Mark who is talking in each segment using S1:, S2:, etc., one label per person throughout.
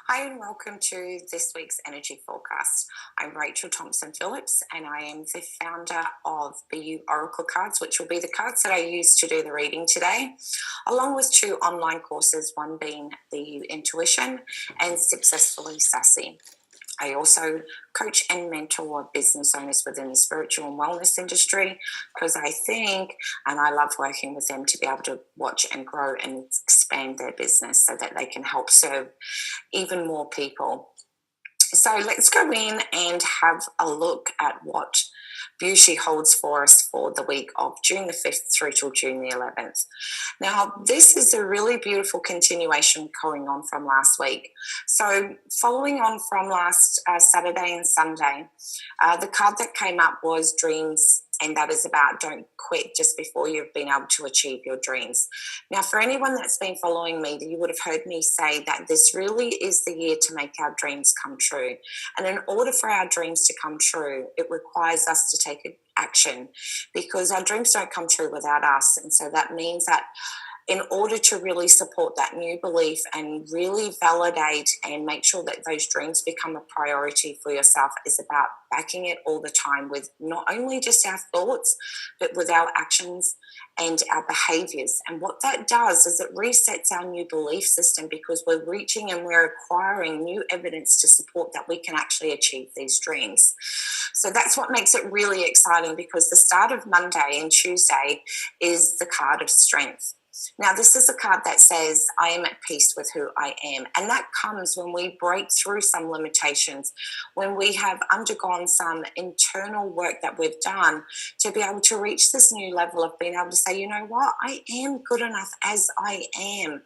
S1: Hi, and welcome to this week's Energy Forecast. I'm Rachael Phillips, and I am the founder of BU Oracle Cards, which will be the cards that I use to do the reading today, along with two online courses, one being BU Intuition and Successfully Sassy. I also coach and mentor business owners within the spiritual and wellness industry because I think, and I love working with them to be able to watch and grow and expand their business so that they can help serve even more people. So let's go in and have a look at what beauty holds for us for the week of June the 5th through till June the 11th. Now, this is a really beautiful continuation going on from last week. So following on from last Saturday and Sunday, the card that came up was dreams, and that is about don't quit just before you've been able to achieve your dreams. Now, for anyone that's been following me, you would have heard me say that this really is the year to make our dreams come true. And in order for our dreams to come true, it requires us to take action because our dreams don't come true without us. And so that means that in order to really support that new belief and really validate and make sure that those dreams become a priority for yourself is about backing it all the time with not only just our thoughts, but with our actions and our behaviors. And what that does is it resets our new belief system because we're reaching and we're acquiring new evidence to support that we can actually achieve these dreams. So that's what makes it really exciting because the start of Monday and Tuesday is the card of strength. Now, this is a card that says, I am at peace with who I am. And that comes when we break through some limitations, when we have undergone some internal work that we've done to be able to reach this new level of being able to say, you know what, I am good enough as I am.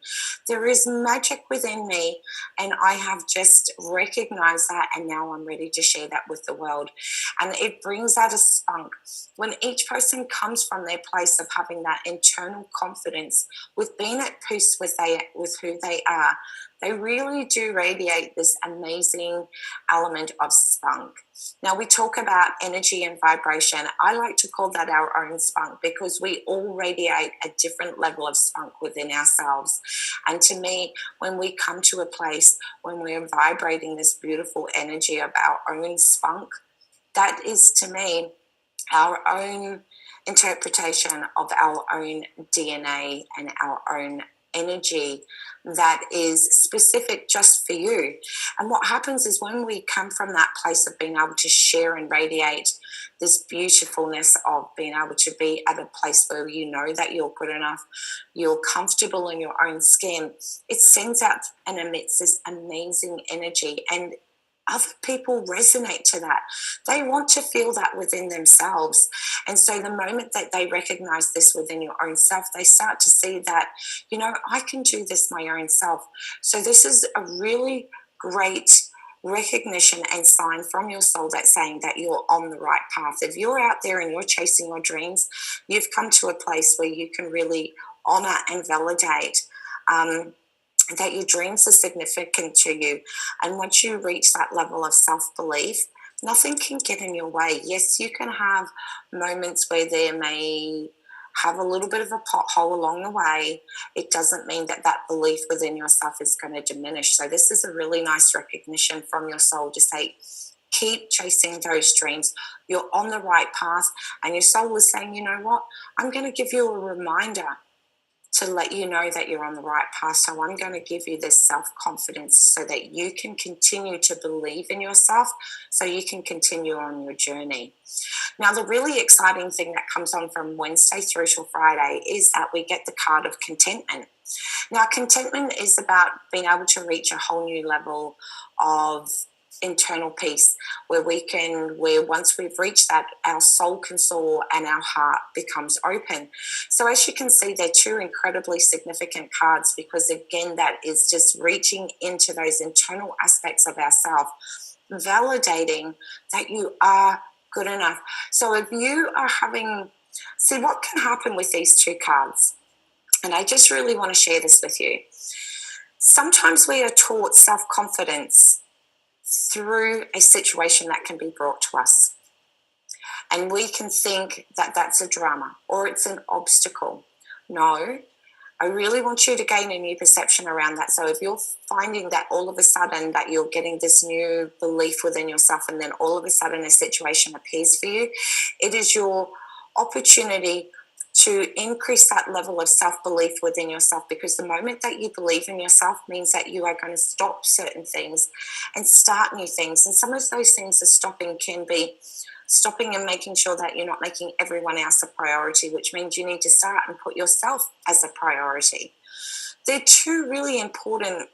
S1: There is magic within me, and I have just recognized that, and now I'm ready to share that with the world. And it brings out a spunk. When each person comes from their place of having that internal confidence, with being at peace with who they are, they really do radiate this amazing element of spunk. Now, we talk about energy and vibration. I like to call that our own spunk because we all radiate a different level of spunk within ourselves. And to me, when we come to a place when we're vibrating this beautiful energy of our own spunk, that is to me our own interpretation of our own DNA and our own energy that is specific just for you. And what happens is when we come from that place of being able to share and radiate this beautifulness of being able to be at a place where you know that you're good enough, you're comfortable in your own skin, it sends out and emits this amazing energy, and other people resonate to that. They want to feel that within themselves. And so the moment that they recognize this within your own self, they start to see that, you know, I can do this my own self. So this is a really great recognition and sign from your soul that's saying that you're on the right path. If you're out there and you're chasing your dreams, you've come to a place where you can really honor and validate that your dreams are significant to you. And once you reach that level of self-belief, nothing can get in your way. Yes, you can have moments where there may have a little bit of a pothole along the way. It doesn't mean that that belief within yourself is going to diminish. So this is a really nice recognition from your soul to say, keep chasing those dreams. You're on the right path. And your soul is saying, you know what? I'm going to give you a reminder to let you know that you're on the right path. So I'm going to give you this self-confidence so that you can continue to believe in yourself, so you can continue on your journey. Now, the really exciting thing that comes on from Wednesday through till Friday is that we get the card of contentment. Now, contentment is about being able to reach a whole new level of internal peace where once we've reached that, our soul can soar and our heart becomes open. So as you can see, they're two incredibly significant cards because, again, that is just reaching into those internal aspects of ourselves, validating that you are good enough. So if you are see what can happen with these two cards, and I just really want to share this with you. Sometimes we are taught self-confidence through a situation that can be brought to us. And we can think that that's a drama or it's an obstacle. No, I really want you to gain a new perception around that. So if you're finding that all of a sudden that you're getting this new belief within yourself, and then all of a sudden a situation appears for you, it is your opportunity to increase that level of self-belief within yourself, because the moment that you believe in yourself means that you are going to stop certain things and start new things. And some of those things can be stopping and making sure that you're not making everyone else a priority, which means you need to start and put yourself as a priority. They're two really important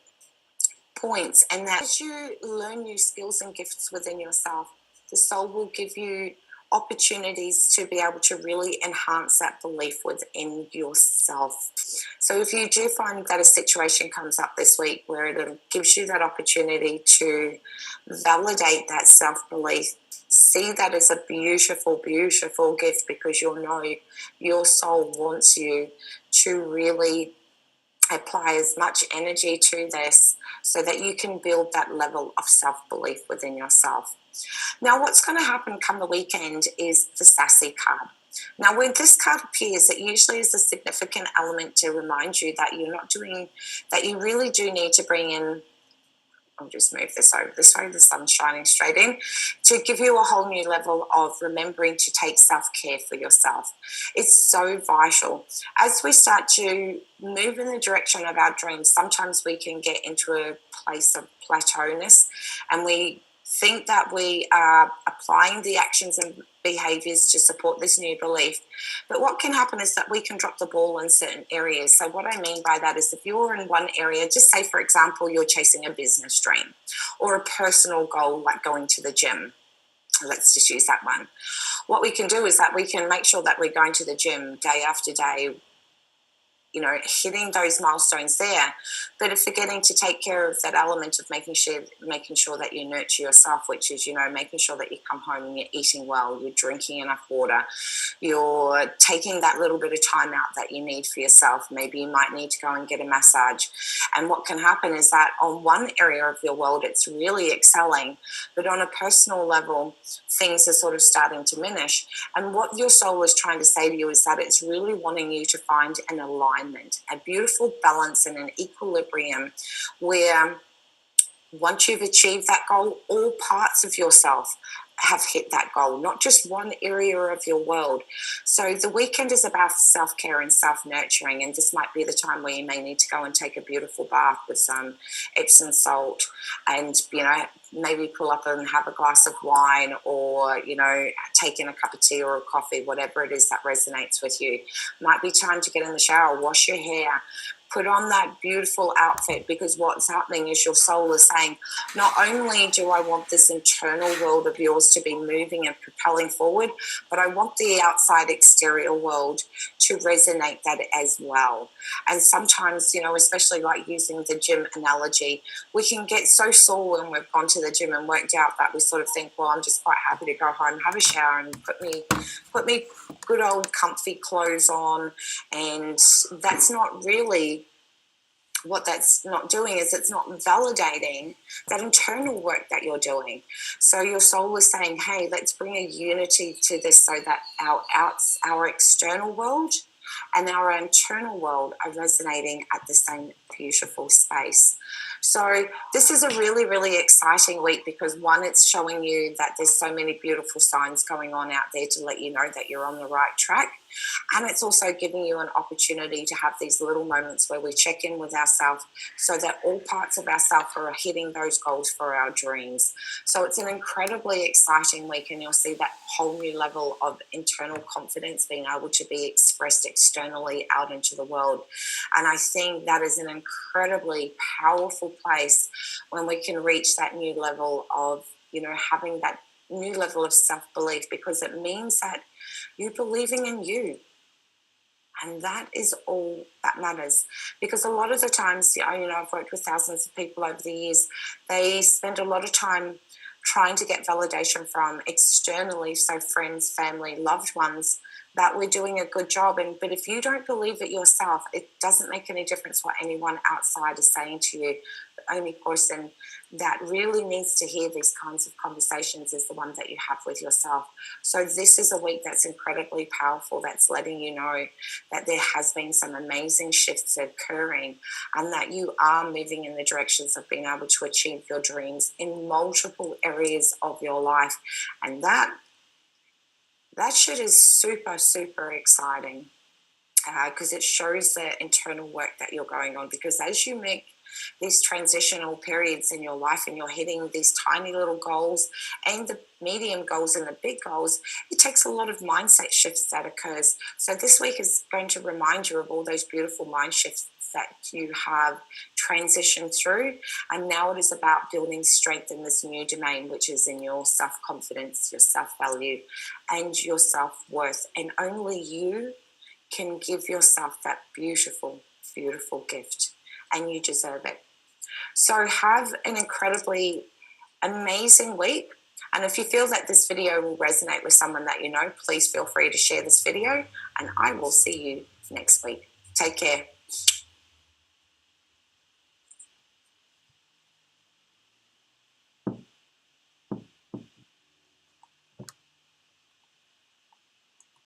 S1: points, and that as you learn new skills and gifts within yourself, the soul will give you opportunities to be able to really enhance that belief within yourself. So if you do find that a situation comes up this week where it gives you that opportunity to validate that self-belief, see that as a beautiful, beautiful gift, because you'll know your soul wants you to really apply as much energy to this so that you can build that level of self-belief within yourself. Now, what's going to happen come the weekend is the Sassy card. Now, when this card appears, it usually is a significant element to remind you that that you really do need to bring in, I'll just move this over this way, the sun's shining straight in, to give you a whole new level of remembering to take self-care for yourself. It's so vital. As we start to move in the direction of our dreams, sometimes we can get into a place of plateauness, and we think that we are applying the actions and behaviors to support this new belief. But what can happen is that we can drop the ball in certain areas. So what I mean by that is if you're in one area, just say, for example, you're chasing a business dream or a personal goal like going to the gym. Let's just use that one. What we can do is that we can make sure that we're going to the gym day after day, hitting those milestones there, but forgetting to take care of that element of making sure that you nurture yourself, which is, making sure that you come home and you're eating well, you're drinking enough water, you're taking that little bit of time out that you need for yourself. Maybe you might need to go and get a massage. And what can happen is that on one area of your world, it's really excelling, but on a personal level, things are sort of starting to diminish. And what your soul is trying to say to you is that it's really wanting you to find an alignment, a beautiful balance and an equilibrium where once you've achieved that goal, all parts of yourself have hit that goal, not just one area of your world. So the weekend is about self-care and self-nurturing, and this might be the time where you may need to go and take a beautiful bath with some Epsom salt and, maybe pull up and have a glass of wine, or, take in a cup of tea or a coffee, whatever it is that resonates with you. Might be time to get in the shower, wash your hair, put on that beautiful outfit, because what's happening is your soul is saying, not only do I want this internal world of yours to be moving and propelling forward, but I want the outside exterior world to resonate that as well. And sometimes, especially like using the gym analogy, we can get so sore when we've gone to the gym and worked out that we sort of think, well, I'm just quite happy to go home, have a shower and put me good old comfy clothes on. And that's not really what that's not doing, is it's not validating that internal work that you're doing. So your soul is saying, hey, let's bring a unity to this so that our external world and our internal world are resonating at the same beautiful space. So this is a really, really exciting week, because one, it's showing you that there's so many beautiful signs going on out there to let you know that you're on the right track. And it's also giving you an opportunity to have these little moments where we check in with ourselves so that all parts of ourselves are hitting those goals for our dreams. So it's an incredibly exciting week, and you'll see that whole new level of internal confidence being able to be expressed externally out into the world. And I think that is an incredibly powerful place when we can reach that new level of, having that new level of self-belief, because it means that you're believing in you. And that is all that matters. Because a lot of the times, I've worked with thousands of people over the years, they spend a lot of time trying to get validation from externally, so friends, family, loved ones, that we're doing a good job. But if you don't believe it yourself, it doesn't make any difference what anyone outside is saying to you. The only person that really needs to hear these kinds of conversations is the one that you have with yourself. So this is a week that's incredibly powerful, that's letting you know that there has been some amazing shifts occurring and that you are moving in the directions of being able to achieve your dreams in multiple areas of your life. And that shit is super, super exciting because it shows the internal work that you're going on. Because as you make these transitional periods in your life and you're hitting these tiny little goals and the medium goals and the big goals, it takes a lot of mindset shifts that occurs. So this week is going to remind you of all those beautiful mind shifts that you have transitioned through, and now it is about building strength in this new domain, which is in your self-confidence, your self-value, and your self-worth. And only you can give yourself that beautiful, beautiful gift, and you deserve it. So have an incredibly amazing week. And if you feel that this video will resonate with someone that you know, please feel free to share this video, and I will see you next week. Take care.